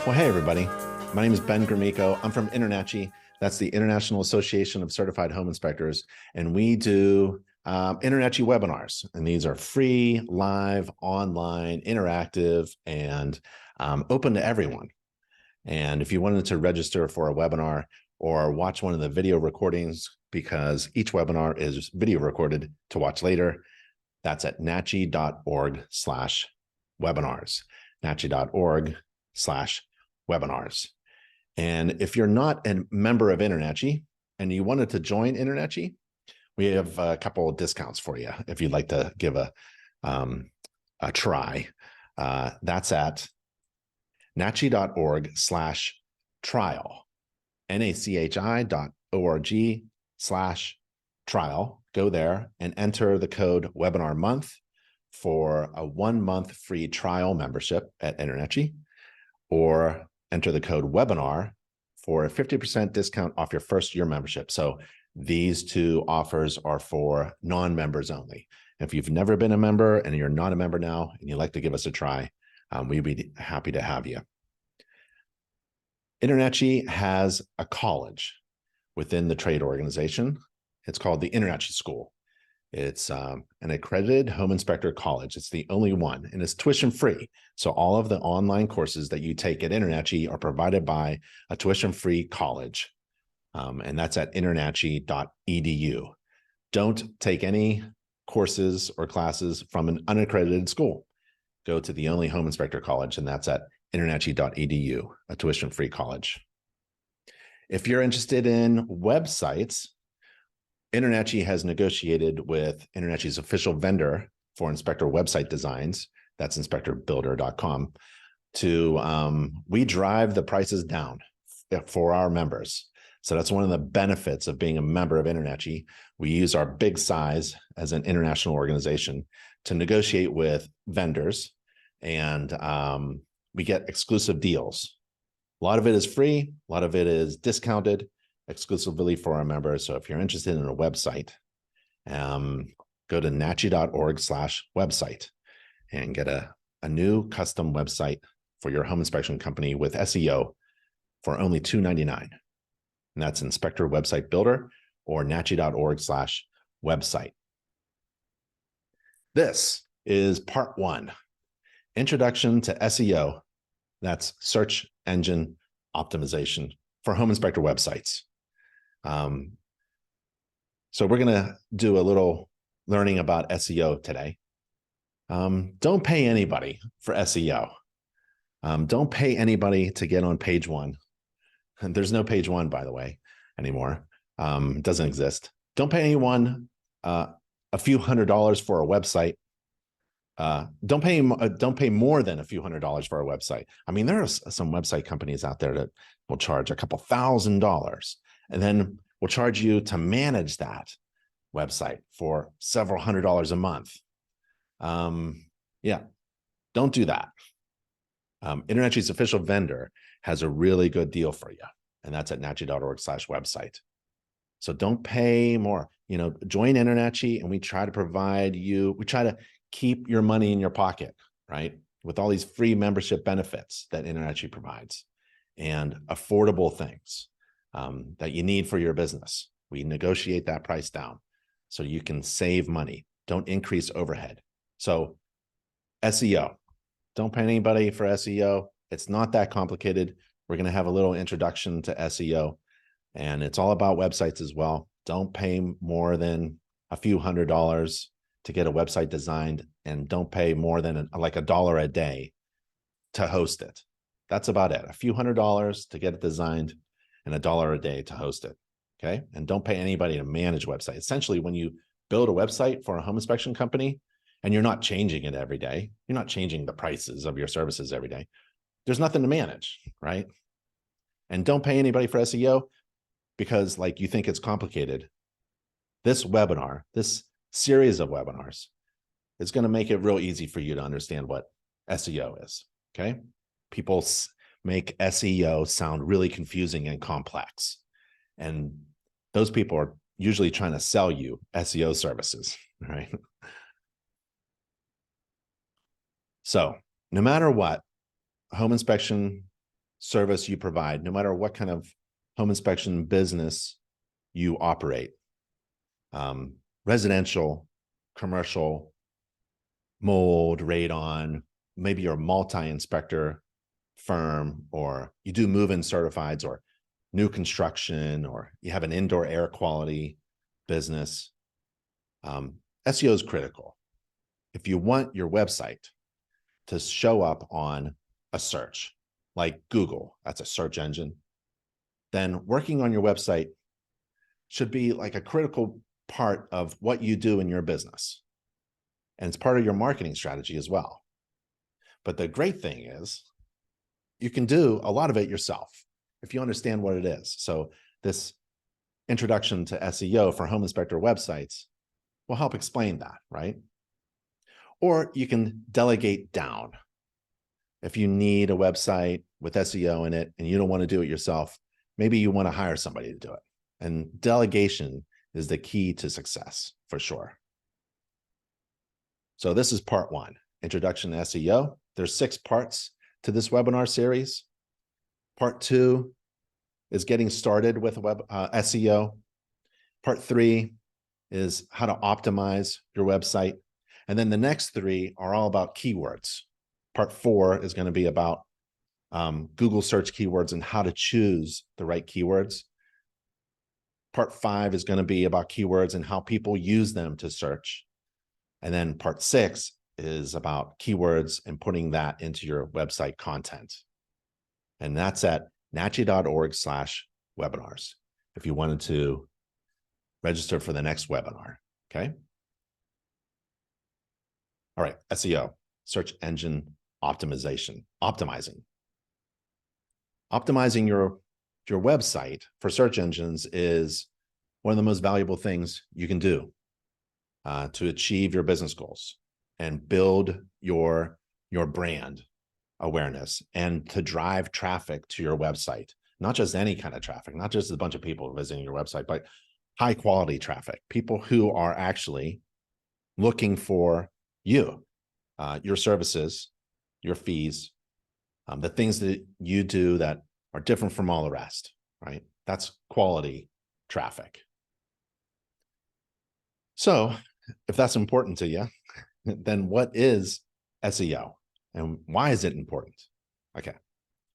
Well, hey, everybody. My name is Ben Gromyko. I'm from InterNACHI. That's the International Association of Certified Home Inspectors. And we do InterNACHI webinars. And these are free, live, online, interactive, and open to everyone. And if you wanted to register for a webinar or watch one of the video recordings, because each webinar is video recorded to watch later, that's at nachi.org/webinars, nachi.org/webinars. And if you're not a member of InterNACHI and you wanted to join InterNACHI, we have a couple of discounts for you if you'd like to give a try. That's at nachi.org/trial, nachi.org/trial. Go there and enter the code webinar month for a 1-month free trial membership at InterNACHI, or enter the code webinar for a 50% discount off your first year membership. So these two offers are for non-members only. If you've never been a member and you're not a member now and you'd like to give us a try, we'd be happy to have you. InterNACHI has a college within the trade organization. It's called the InterNACHI School. It's an accredited home inspector college. It's the only one, and it's tuition free. So all of the online courses that you take at InterNACHI are provided by a tuition-free college, and that's at internachi.edu. Don't take any courses or classes from an unaccredited school. Go to the only home inspector college, and that's at internachi.edu, a tuition-free college. If you're interested in websites, InterNACHI has negotiated with InterNACHI's official vendor for inspector website designs, that's inspectorbuilder.com, we drive the prices down for our members. So that's one of the benefits of being a member of InterNACHI. We use our big size as an international organization to negotiate with vendors, and we get exclusive deals. A lot of it is free, a lot of it is discounted, exclusively for our members. So if you're interested in a website, go to nachi.org/website and get a new custom website for your home inspection company with SEO for only $2.99. And that's Inspector Website Builder or nachi.org/website. This is part 1, Introduction to SEO. That's search engine optimization for home inspector websites. So we're going to do a little learning about SEO today. Don't pay anybody for SEO. Don't pay anybody to get on page 1. And there's no page 1, by the way, anymore. It doesn't exist. Don't pay anyone a few $100s for a website. Don't pay more than a few $100s for a website. I mean, there are some website companies out there that will charge a couple $1,000s and then will charge you to manage that website for several $100s a month. Yeah, don't do that. InterNACHI's official vendor has a really good deal for you, and that's at nachi.org/website. So don't pay more. Join InterNACHI, and we try to keep your money in your pocket, right? With all these free membership benefits that InterNACHI provides and affordable things that you need for your business. We negotiate that price down so you can save money. Don't increase overhead. So SEO, don't pay anybody for SEO. It's not that complicated. We're going to have a little introduction to SEO, and it's all about websites as well. Don't pay more than a few $100s to get a website designed, and don't pay more than like $1 a day to host it. That's about it. A few $100s to get it designed and $1 a day to host it. Okay. And don't pay anybody to manage websites. Essentially, when you build a website for a home inspection company and you're not changing it every day, you're not changing the prices of your services every day, there's nothing to manage, right? And don't pay anybody for SEO because you think it's complicated. This webinar, this series of webinars, is going to make it real easy for you to understand what SEO is. Okay. People make SEO sound really confusing and complex. And those people are usually trying to sell you SEO services, right? So no matter what, home inspection service you provide, no matter what kind of home inspection business you operate, residential, commercial, mold, radon, maybe you're a multi-inspector firm, or you do move-in certifieds or new construction, or you have an indoor air quality business. SEO is critical. If you want your website to show up on a search like Google, that's a search engine, then working on your website should be like a critical part of what you do in your business. And it's part of your marketing strategy as well. But the great thing is you can do a lot of it yourself if you understand what it is. So this introduction to SEO for home inspector websites will help explain that, right? Or you can delegate down. If you need a website with SEO in it and you don't want to do it yourself, maybe you want to hire somebody to do it. And delegation is the key to success for sure. So this is part one, Introduction to SEO. There's 6 parts to this webinar series. Part 2 is getting started with SEO. Part 3 is how to optimize your website. And then the next 3 are all about keywords. Part 4 is going to be about Google search keywords and how to choose the right keywords. Part 5 is going to be about keywords and how people use them to search. And then part 6 is about keywords and putting that into your website content. And that's at nachi.org/webinars if you wanted to register for the next webinar, okay? All right, SEO, search engine optimization, optimizing your website for search engines is one of the most valuable things you can do to achieve your business goals and build your brand awareness and to drive traffic to your website. Not just any kind of traffic, not just a bunch of people visiting your website, but high quality traffic, people who are actually looking for you, your services, your fees, the things that you do that are different from all the rest, right? That's quality traffic. So if that's important to you, then what is SEO and why is it important? Okay.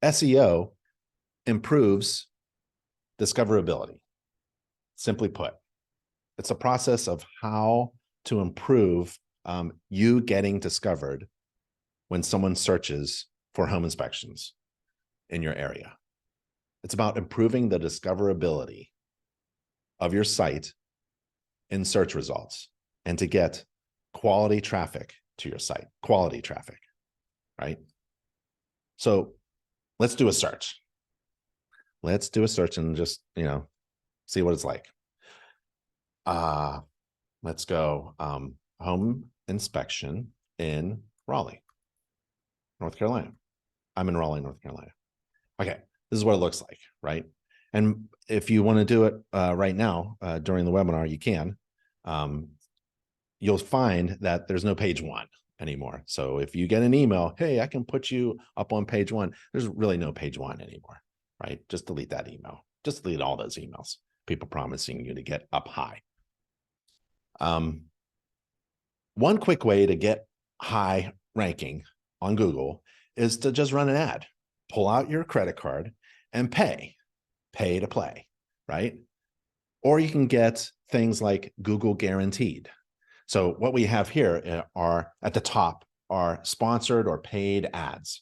SEO improves discoverability. Simply put, it's a process of how to improve you getting discovered when someone searches for home inspections in your area. It's about improving the discoverability of your site in search results and to get quality traffic to your site, quality traffic, right? So let's do a search. Let's do a search and just, see what it's like. Let's go home inspection in Raleigh, North Carolina. I'm in Raleigh, North Carolina. Okay, this is what it looks like, right? And if you want to do it right now during the webinar, you can. You'll find that there's no page 1 anymore. So if you get an email, hey, I can put you up on page 1, there's really no page 1 anymore, right? Just delete that email. Just delete all those emails. People promising you to get up high. One quick way to get high ranking on Google is to just run an ad. Pull out your credit card and pay to play, right? Or you can get things like Google Guaranteed. So what we have here are at the top are sponsored or paid ads.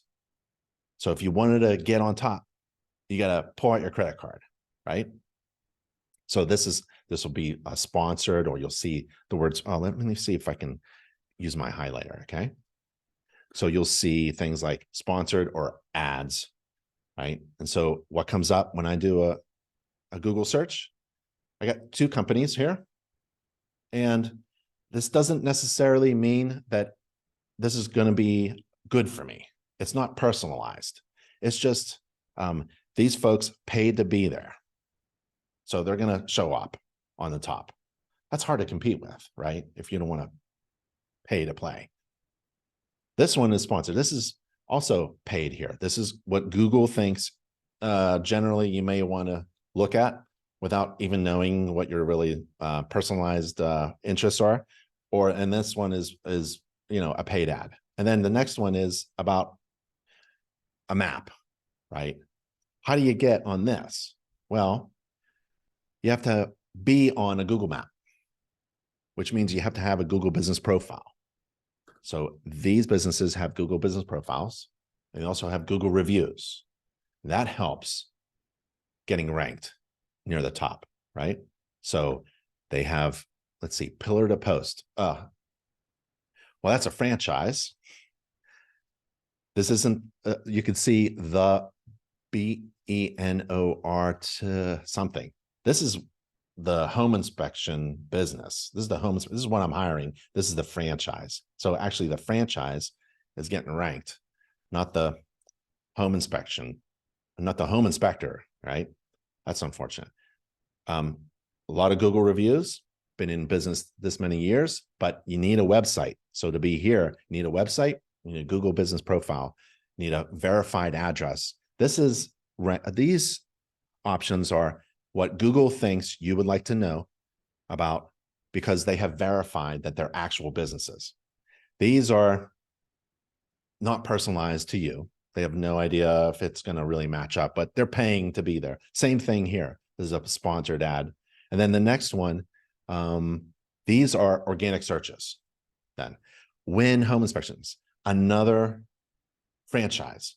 So if you wanted to get on top, you got to pull out your credit card, right? So this will be sponsored, or you'll see the words. Oh, let me see if I can use my highlighter. Okay. So you'll see things like sponsored or ads, right? And so what comes up when I do a Google search? I got 2 companies here, and this doesn't necessarily mean that this is going to be good for me. It's not personalized. It's just these folks paid to be there. So they're going to show up on the top. That's hard to compete with, right? If you don't want to pay to play. This one is sponsored. This is also paid here. This is what Google thinks generally you may want to look at without even knowing what your really personalized interests are. And this one is a paid ad. And then the next one is about a map, right? How do you get on this? Well, you have to be on a Google map, which means you have to have a Google business profile. So these businesses have Google business profiles. They also have Google reviews. That helps getting ranked near the top, right? So they have, let's see, Pillar to Post. Well, that's a franchise. This isn't, you can see the BENOR to something. This is the home inspection business. This is what I'm hiring. This is the franchise. So actually the franchise is getting ranked, not the home inspection, not the home inspector, right? That's unfortunate. A lot of Google reviews, been in business this many years, but you need a website. So to be here, you need a website, you need a Google business profile, you need a verified address. These options are what Google thinks you would like to know about because they have verified that they're actual businesses. These are not personalized to you. They have no idea if it's going to really match up, but they're paying to be there. Same thing here. This is a sponsored ad. And then the next one, these are organic searches. Then Win Home Inspections, another franchise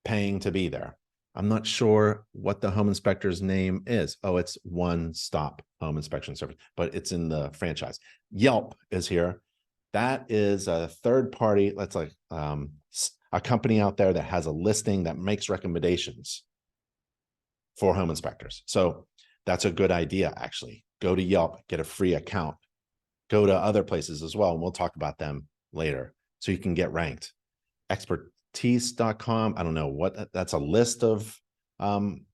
paying to be there. I'm not sure what the home inspector's name is. Oh, it's One Stop Home Inspection Service, but it's in the franchise. Yelp is here. That is a third party. That's like a company out there that has a listing that makes recommendations for home inspectors. So that's a good idea, actually. Go to Yelp, get a free account. Go to other places as well, and we'll talk about them later so you can get ranked. Expertise.com, I don't know what, that's a list of home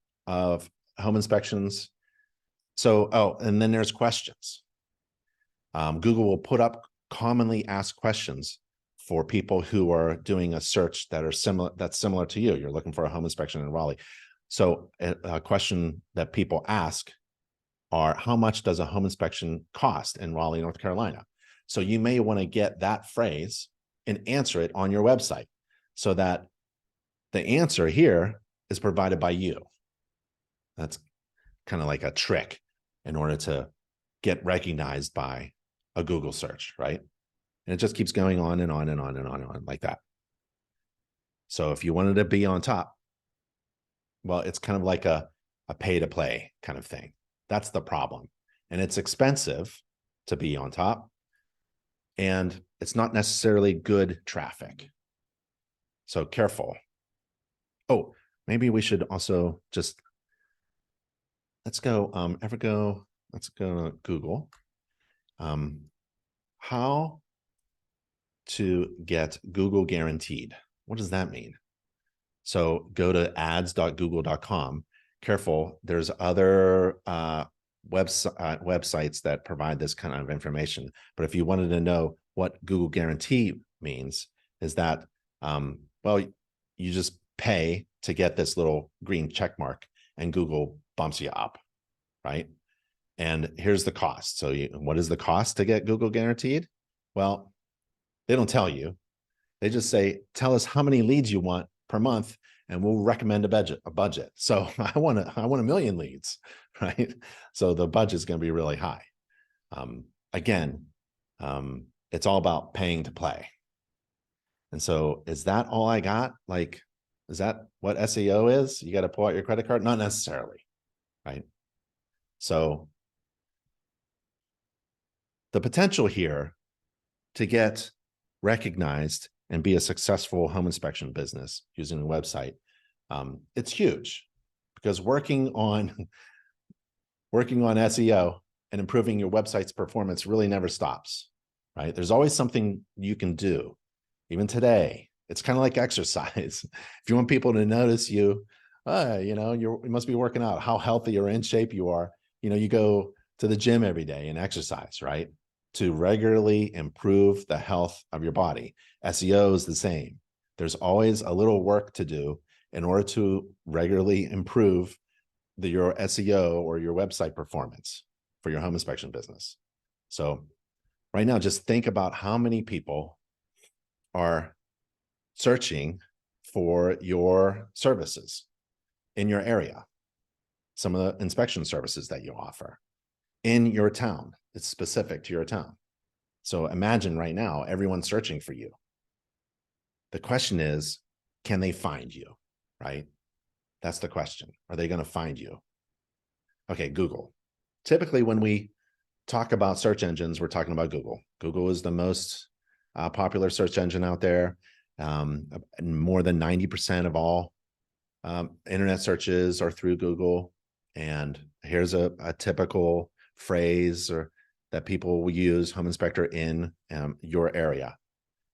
inspections. So, and then there's questions. Google will put up commonly asked questions for people who are doing a search that's similar to you. You're looking for a home inspection in Raleigh. So a question that people ask are, how much does a home inspection cost in Raleigh, North Carolina? So you may want to get that phrase and answer it on your website so that the answer here is provided by you. That's kind of like a trick in order to get recognized by a Google search, right? And it just keeps going on and on and on and on and on like that. So if you wanted to be on top, well, it's kind of like a pay to play kind of thing. That's the problem. And it's expensive to be on top. And it's not necessarily good traffic. So careful. Oh, maybe we should also just, let's go to Google. How to get Google guaranteed. What does that mean? So go to ads.google.com. Careful, there's other websites that provide this kind of information. But if you wanted to know what Google guarantee means, is that, well, you just pay to get this little green check mark and Google bumps you up, right? And here's the cost. So what is the cost to get Google guaranteed? Well, they don't tell you. They just say, tell us how many leads you want per month, and we'll recommend a budget. So I want a million leads, right? So the budget's going to be really high. Again, it's all about paying to play. And so is that all I got? Like, is that what SEO is? You got to pull out your credit card? Not necessarily, right? So the potential here to get recognized and be a successful home inspection business using a website, it's huge, because working on SEO and improving your website's performance really never stops, right? There's always something you can do. Even today, it's kind of like exercise. If you want people to notice you, you must be working out, how healthy or in shape you are. You go to the gym every day and exercise, right? To regularly improve the health of your body. SEO is the same. There's always a little work to do in order to regularly improve your SEO or your website performance for your home inspection business. So right now, just think about how many people are searching for your services in your area, some of the inspection services that you offer in your town. It's specific to your town. So imagine right now, everyone's searching for you. The question is, can they find you, right? That's the question. Are they going to find you? Okay, Google. Typically, when we talk about search engines, we're talking about Google. Google is the most popular search engine out there. More than 90% of all internet searches are through Google. And here's a typical phrase that people will use: home inspector in your area.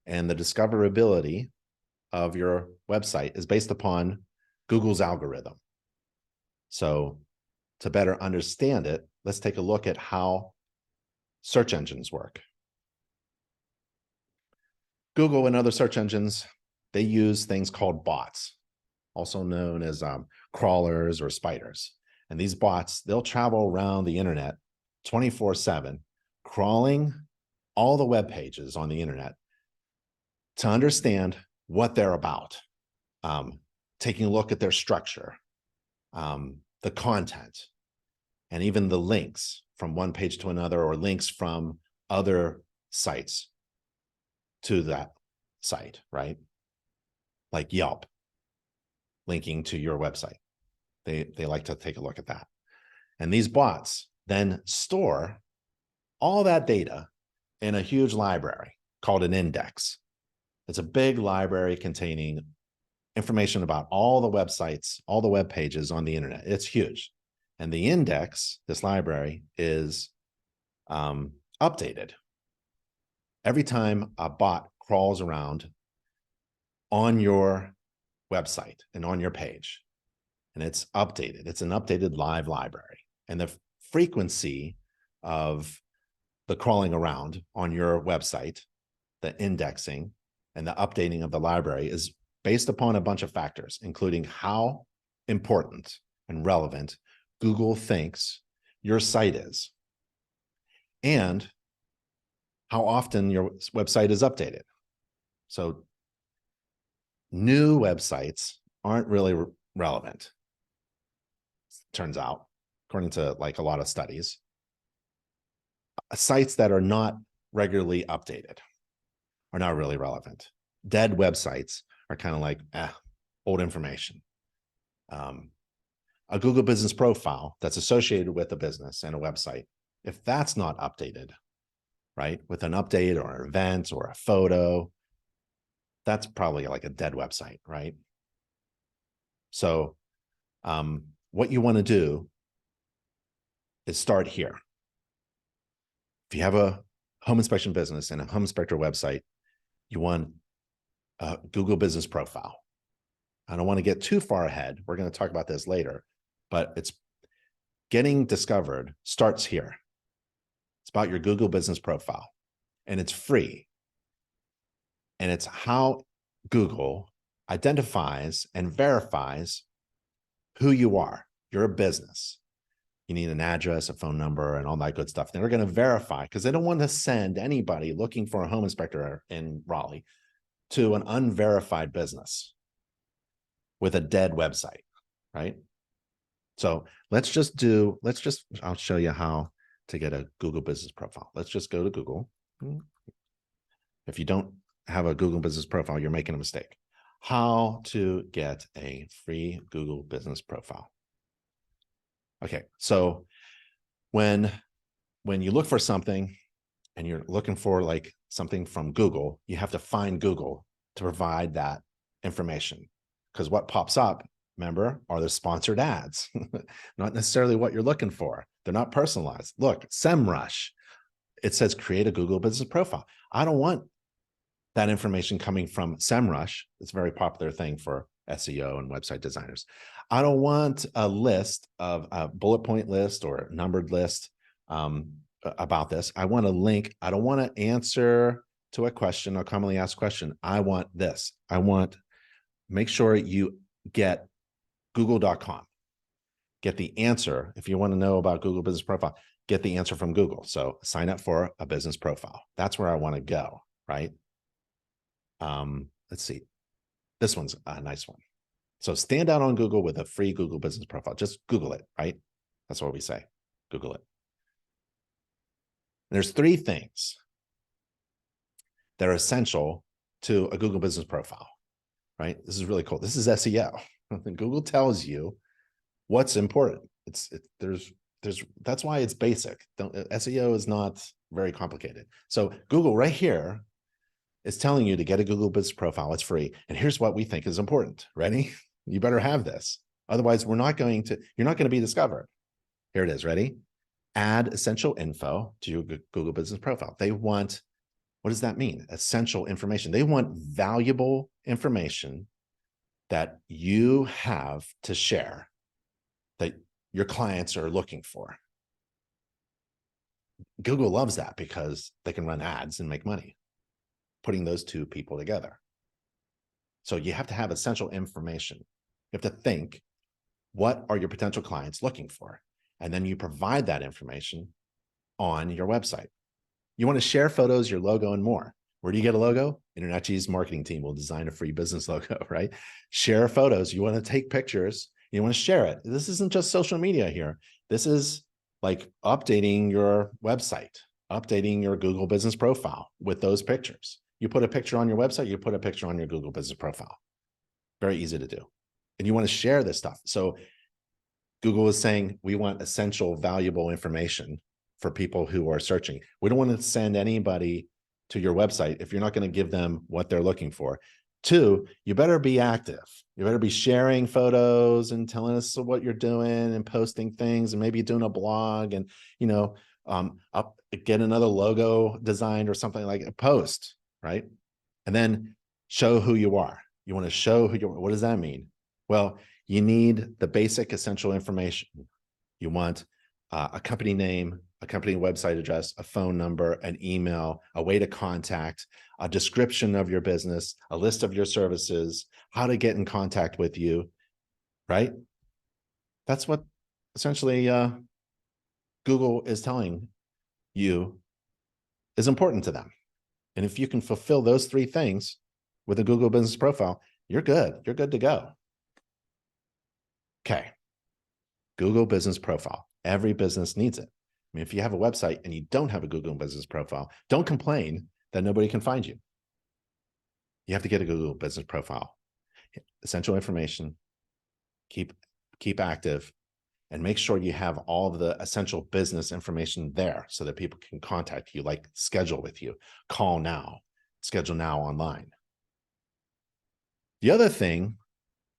And the discoverability of your website is based upon Google's algorithm. So to better understand it, let's take a look at how search engines work. Google and other search engines, they use things called bots, also known as crawlers or spiders. And these bots, they'll travel around the internet 24/7, crawling all the web pages on the internet to understand what they're about, taking a look at their structure, the content, and even the links from one page to another, or links from other sites to that site, right? Like Yelp linking to your website. They like to take a look at that. And these bots then store all that data in a huge library called an index. It's a big library containing information about all the websites, all the web pages on the internet. It's huge. And the index, this library, is updated every time a bot crawls around on your website and on your page. And it's updated. It's an updated live library. And the frequency of the crawling around on your website, the indexing, and the updating of the library is based upon a bunch of factors, including how important and relevant Google thinks your site is, and how often your website is updated. So new websites aren't really relevant, turns out, according to like a lot of studies. Sites that are not regularly updated are not really relevant. Dead websites are kind of like old information. A Google business profile that's associated with a business and a website, if that's not updated, right, with an update or an event or a photo, that's probably like a dead website, right? So what you want to do is start here. If you have a home inspection business and a home inspector website, you want a Google business profile. I don't want to get too far ahead. We're going to talk about this later, but it's getting discovered starts here. It's about your Google business profile, and it's free. And it's how Google identifies and verifies who you are. You're a business. You need an address, a phone number, and all that good stuff. They're going to verify, because they don't want to send anybody looking for a home inspector in Raleigh to an unverified business with a dead website, right? So I'll show you how to get a Google business profile. Let's just go to Google. If you don't have a Google business profile, you're making a mistake. How to get a free Google business profile. Okay, so when you look for something and you're looking for like something from Google, you have to find Google to provide that information, because what pops up, remember, are the sponsored ads, not necessarily what you're looking for. They're not personalized. Look, SEMrush, it says create a Google business profile. I don't want that information coming from SEMrush. It's a very popular thing for SEO and website designers. I don't want a list of a bullet point list or numbered list about this. I want a link. I don't want to answer to a question, a commonly asked question. I want this. Make sure you get google.com. Get the answer. If you want to know about Google Business Profile, get the answer from Google. So sign up for a business profile. That's where I want to go, right? Let's see. This one's a nice one. So stand out on Google with a free Google Business Profile. Just Google it, right? That's what we say. Google it. And there's 3 things that are essential to a Google Business Profile, right? This is really cool. This is SEO. Google tells you what's important. That's why it's basic. SEO is not very complicated. So Google right here is telling you to get a Google Business Profile. It's free. And here's what we think is important. Ready? You better have this. Otherwise, you're not going to be discovered. Here it is. Ready? Add essential info to your Google Business Profile. They want, what does that mean? Essential information. They want valuable information that you have to share that your clients are looking for. Google loves that because they can run ads and make money putting those 2 people together. So you have to have essential information. You have to think, what are your potential clients looking for? And then you provide that information on your website. You want to share photos, your logo, and more. Where do you get a logo? InterNACHI's marketing team will design a free business logo, right? Share photos. You want to take pictures. You want to share it. This isn't just social media here. This is like updating your website, updating your Google Business Profile with those pictures. You put a picture on your website, you put a picture on your Google Business Profile. Very easy to do. And you want to share this stuff. So Google is saying, we want essential, valuable information for people who are searching. We don't want to send anybody to your website if you're not going to give them what they're looking for. 2, you better be active. You better be sharing photos and telling us what you're doing and posting things and maybe doing a blog and, get another logo designed or something like a post, right? And then show who you are. You want to show who you are. What does that mean? Well, you need the basic essential information. You want a company name, a company website address, a phone number, an email, a way to contact, a description of your business, a list of your services, how to get in contact with you, right? That's what essentially Google is telling you is important to them. And if you can fulfill those 3 things with a Google Business Profile, you're good. You're good to go. Okay. Google Business Profile. Every business needs it. I mean, if you have a website and you don't have a Google Business Profile, don't complain that nobody can find you. You have to get a Google Business Profile. Essential information, keep active, and make sure you have all of the essential business information there so that people can contact you, like schedule with you, call now, schedule now online. The other thing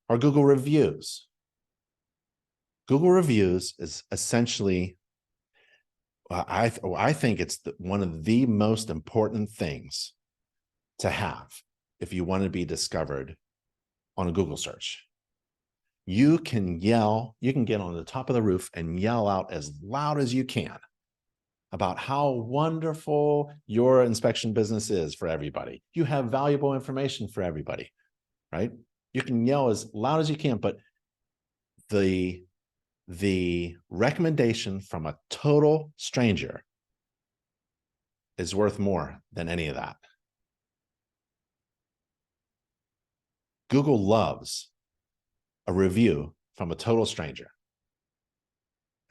are Google reviews. Google reviews is essentially, I think it's one of the most important things to have if you want to be discovered on a Google search. You can get on the top of the roof and yell out as loud as you can about how wonderful your inspection business is for everybody. You have valuable information for everybody, right? You can yell as loud as you can, but the recommendation from a total stranger is worth more than any of that. Google loves a review from a total stranger.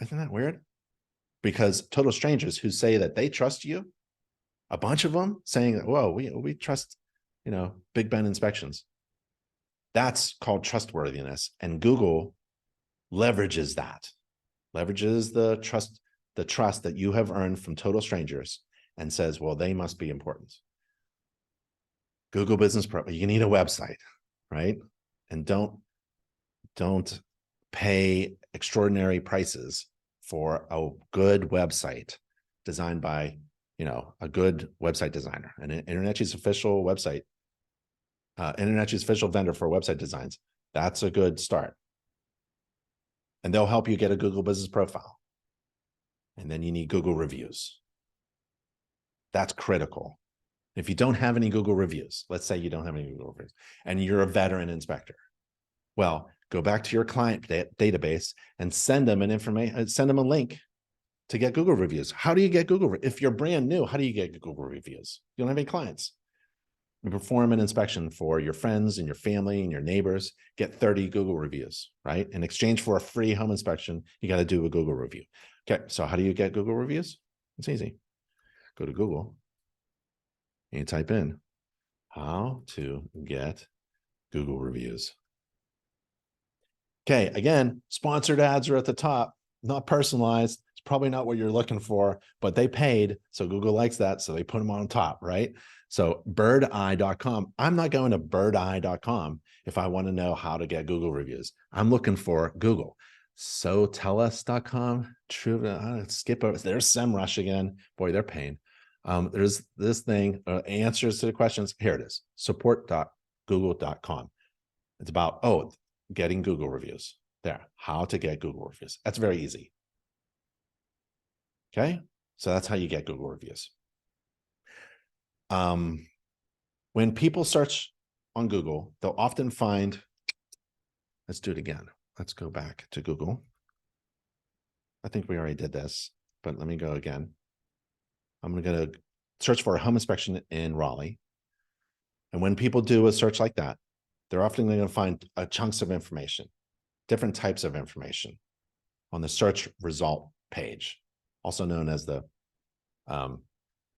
Isn't that weird? Because total strangers who say that they trust you, a bunch of them saying, whoa, we trust, Big Ben Inspections. That's called trustworthiness. And Google leverages the trust that you have earned from total strangers and says, well, they must be important. Google Business Pro, you need a website, right? And don't pay extraordinary prices for a good website designed by, a good website designer. And InterNACHI's official website, InterNACHI's official vendor for website designs, that's a good start. And they'll help you get a Google Business Profile. And then you need Google reviews. That's critical. If you don't have any Google reviews, let's say you don't have any Google reviews and you're a veteran inspector, well, go back to your client database and send them a link to get Google reviews. How do you get Google? If you're brand new, how do you get Google reviews? You don't have any clients. You perform an inspection for your friends and your family and your neighbors, get 30 Google reviews, right? In exchange for a free home inspection, you got to do a Google review. Okay, so how do you get Google reviews? It's easy. Go to Google and you type in how to get Google reviews. Okay, again, sponsored ads are at the top, not personalized. It's probably not what you're looking for, but they paid, so Google likes that, so they put them on top, right? So birdeye.com. I'm not going to birdeye.com if I want to know how to get Google reviews. I'm looking for Google. So tellus.com. True. Skip over. There's SEMrush again. Boy, they're paying. There's this thing, answers to the questions. Here it is. Support.google.com. It's about, getting Google reviews. There, how to get Google reviews. That's very easy. Okay, so that's how you get Google reviews. When people search on Google, they'll often find, let's do it again. Let's go back to Google. I think we already did this, but let me go again. I'm going to search for a home inspection in Raleigh. And when people do a search like that, they're often going to find chunks of information, different types of information on the search result page, also known as the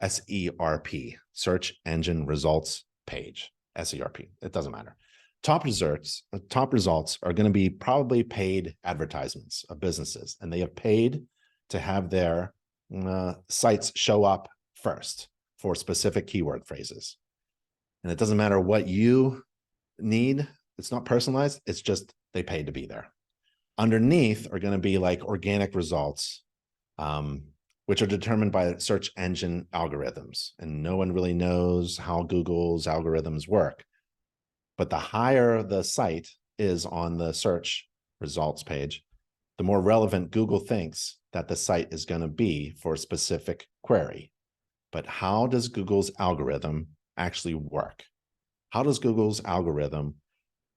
SERP, search engine results page, SERP. It doesn't matter. Top results are going to be probably paid advertisements of businesses, and they have paid to have their sites show up first for specific keyword phrases. And it doesn't matter what you need. It's not personalized. It's just they paid to be there. Underneath are going to be like organic results, which are determined by search engine algorithms. And no one really knows how Google's algorithms work. But the higher the site is on the search results page, the more relevant Google thinks that the site is going to be for a specific query. But how does Google's algorithm actually work? How does Google's algorithm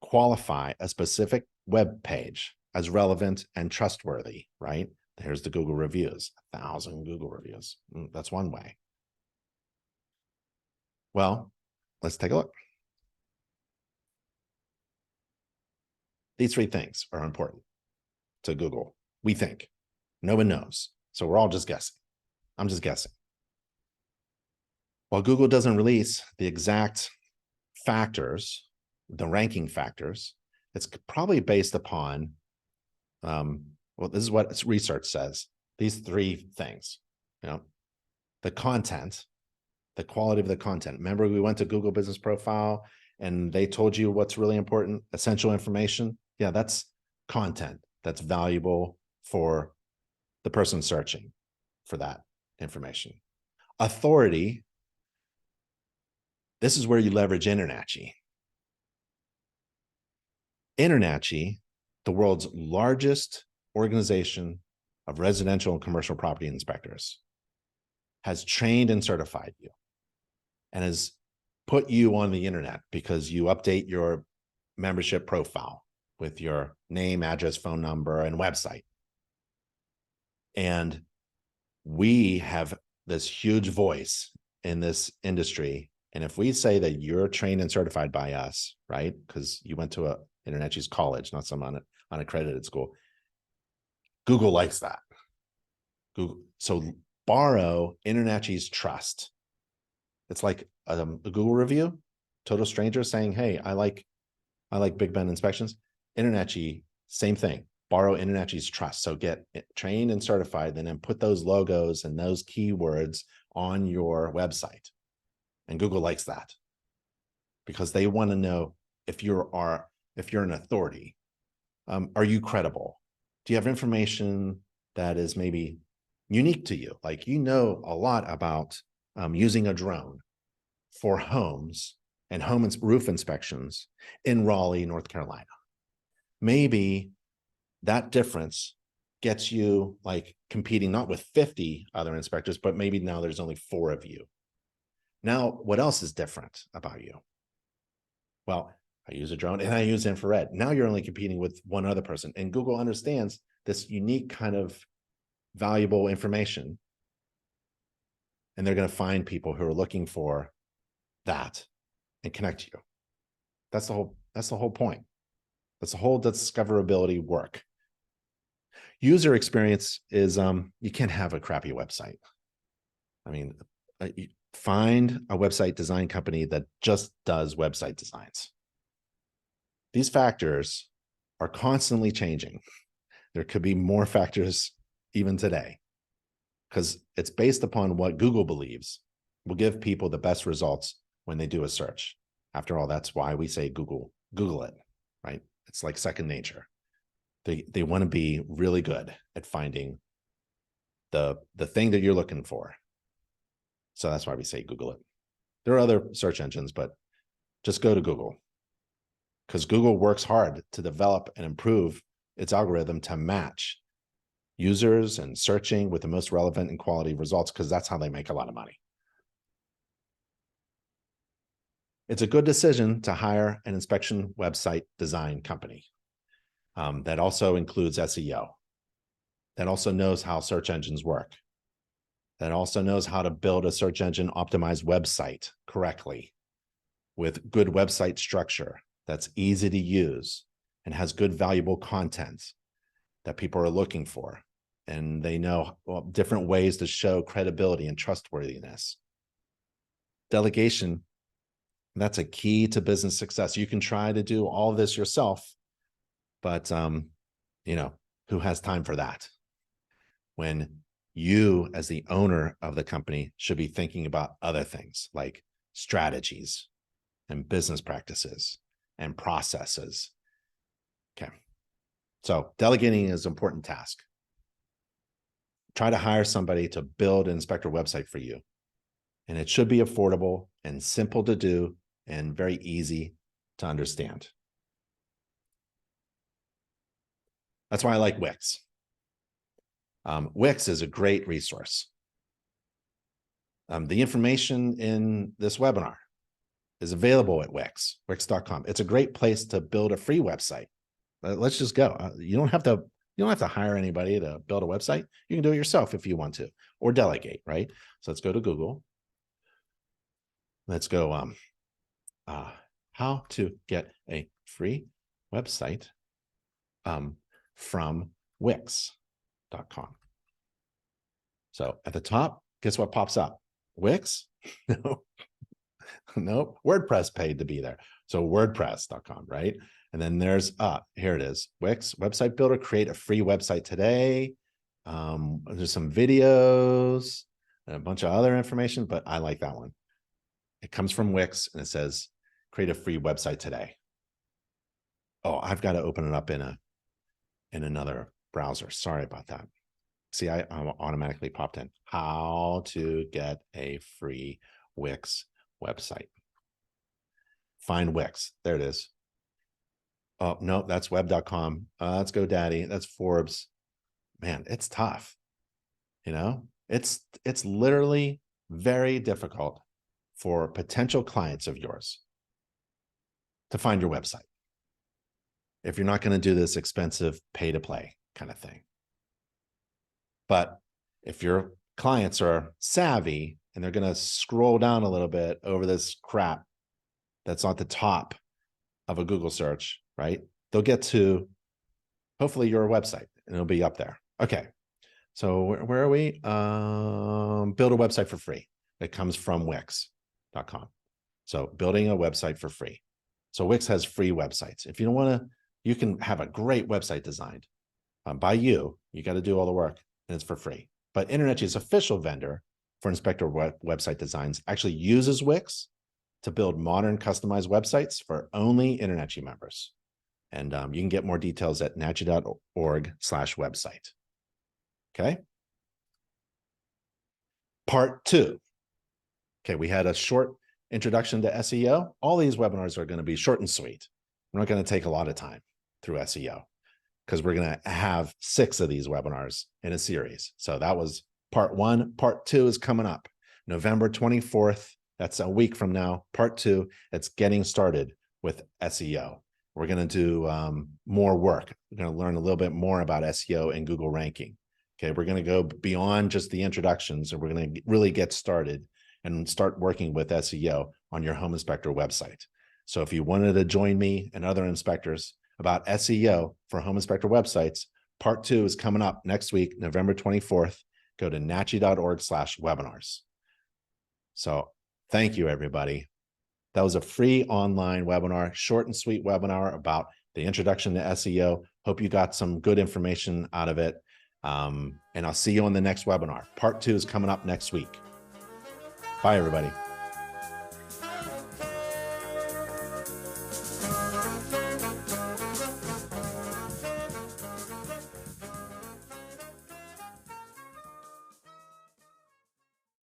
qualify a specific web page as relevant and trustworthy, right? Here's the Google reviews, 1,000 Google reviews. That's one way. Well, let's take a look. These three things are important to Google. We think. No one knows. So we're all just guessing. I'm just guessing. While Google doesn't release the exact factors, the ranking factors, it's probably based upon, well, this is what research says. These three things, the content, the quality of the content. Remember, we went to Google Business Profile and they told you what's really important, essential information. Yeah, that's content that's valuable for the person searching for that information. Authority. This is where you leverage InterNACHI. InterNACHI, the world's largest organization of residential and commercial property inspectors, has trained and certified you and has put you on the internet because you update your membership profile with your name, address, phone number, and website. And we have this huge voice in this industry. And if we say that you're trained and certified by us, right? Because you went to InterNACHI's college, not some unaccredited school. Google likes that. So borrow InterNACHI's trust. It's like a Google review, total stranger saying, hey, I like Big Ben inspections. InterNACHI, same thing. Borrow InterNACHI's trust. So get trained and certified, and then put those logos and those keywords on your website. And Google likes that because they want to know if you're an authority. Are you credible? Do you have information that is maybe unique to you? Like, a lot about using a drone for homes and roof inspections in Raleigh, North Carolina. Maybe that difference gets you like competing not with 50 other inspectors, but maybe now there's only 4 of you. Now, what else is different about you? Well, I use a drone and I use infrared. Now you're only competing with one other person. And Google understands this unique kind of valuable information. And they're going to find people who are looking for that and connect you. That's the whole point. That's the whole discoverability work. User experience is you can't have a crappy website. I mean, find a website design company that just does website designs. These factors are constantly changing. There could be more factors even today, because it's based upon what Google believes will give people the best results when they do a search. After all, that's why we say Google it, right? It's like second nature. They want to be really good at finding the thing that you're looking for. So that's why we say Google it. There are other search engines, but just go to Google, because Google works hard to develop and improve its algorithm to match users and searching with the most relevant and quality results, because that's how they make a lot of money. It's a good decision to hire an inspection website design company that also includes SEO, that also knows how search engines work, that also knows how to build a search engine optimized website correctly with good website structure that's easy to use and has good valuable content that people are looking for. And they know different ways to show credibility and trustworthiness. Delegation, that's a key to business success. You can try to do all of this yourself, but who has time for that? When you, as the owner of the company, should be thinking about other things like strategies and business practices and processes. Okay. So delegating is an important task. Try to hire somebody to build an inspector website for you. And it should be affordable and simple to do and very easy to understand. That's why I like Wix. Wix is a great resource. The information in this webinar is available at Wix, wix.com. It's a great place to build a free website. Let's just go. You don't have to hire anybody to build a website. You can do it yourself if you want to, or delegate, right? So let's go to Google. Let's go how to get a free website from Wix.com. So at the top, guess what pops up? Wix? No, WordPress paid to be there. So WordPress.com, right? And then there's, here it is, Wix, website builder, create a free website today. There's some videos and a bunch of other information, but I like that one. It comes from Wix and it says, create a free website today. Oh, I've got to open it up in another browser. Sorry about that. See, I automatically popped in. How to get a free Wix website. Find Wix. There it is. Oh, no, that's web.com. That's GoDaddy. That's Forbes. Man, it's tough. It's literally very difficult for potential clients of yours to find your website if you're not going to do this expensive pay to play kind of thing. But if your clients are savvy and they're going to scroll down a little bit over this crap that's at the top of a Google search, right? They'll get to hopefully your website and it'll be up there. Okay. So where are we? Build a website for free. It comes from Wix.com. So building a website for free. So Wix has free websites. If you don't want to, you can have a great website designed by you. You got to do all the work and it's for free. But InterNACHI's official vendor for inspector website designs actually uses Wix to build modern customized websites for only InterNACHI members. And you can get more details at nachi.org/website. Okay. Part 2. Okay, we had a short introduction to SEO. All these webinars are going to be short and sweet. We're not going to take a lot of time through SEO because we're going to have 6 of these webinars in a series. So that was part 1. Part 2 is coming up November 24th That's a week from now. Part 2, it's getting started with SEO. We're going to do more work. We're going to learn a little bit more about SEO and Google ranking. Okay, we're going to go beyond just the introductions, and we're going to really get started and start working with SEO on your home inspector website. So if you wanted to join me and other inspectors about SEO for home inspector websites, part 2 is coming up next week, November 24th. Go to nachi.org/webinars. So thank you, everybody. That was a free online webinar, short and sweet webinar about the introduction to SEO. Hope you got some good information out of it. And I'll see you on the next webinar. Part 2 is coming up next week. Bye, everybody.